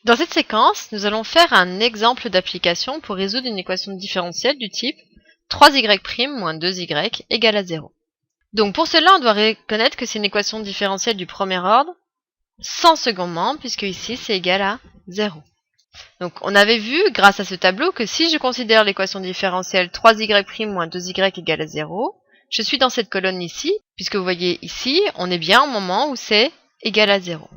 Dans cette séquence, nous allons faire un exemple d'application pour résoudre une équation différentielle du type 3y' moins 2y égale à 0. Donc pour cela, on doit reconnaître que c'est une équation différentielle du premier ordre, sans secondement, puisque ici c'est égal à 0. Donc on avait vu, grâce à ce tableau, que si je considère l'équation différentielle 3y' moins 2y égale à 0, je suis dans cette colonne ici, puisque vous voyez ici, on est bien au moment où c'est égal à 0.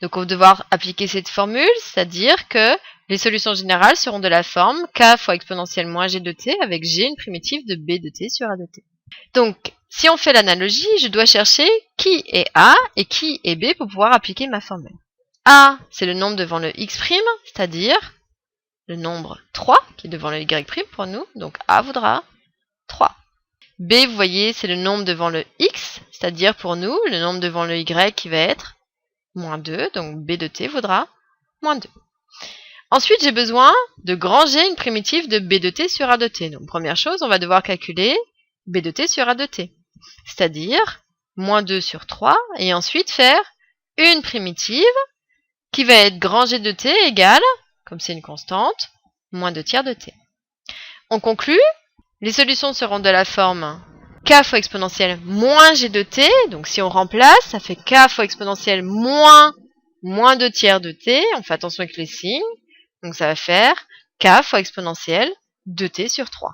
Donc on va devoir appliquer cette formule, c'est-à-dire que les solutions générales seront de la forme k fois exponentielle moins g de t avec g une primitive de b de t sur a de t. Donc si on fait l'analogie, je dois chercher qui est a et qui est b pour pouvoir appliquer ma formule. A, c'est le nombre devant le x', c'est-à-dire le nombre 3 qui est devant le y' pour nous, donc a vaudra 3. B, vous voyez, c'est le nombre devant le x, c'est-à-dire pour nous, le nombre devant le y qui va être moins 2, donc b de t vaudra moins 2. Ensuite, j'ai besoin de granger une primitive de b de t sur a de t. Donc, première chose, on va devoir calculer b de t sur a de t, c'est-à-dire moins 2 sur 3, et ensuite faire une primitive qui va être grangée de t égale, comme c'est une constante, moins 2 tiers de t. On conclut, les solutions seront de la forme k fois exponentielle moins g de t, donc si on remplace, ça fait k fois exponentielle moins 2 tiers de t, on fait attention avec les signes, donc ça va faire k fois exponentielle 2t sur 3.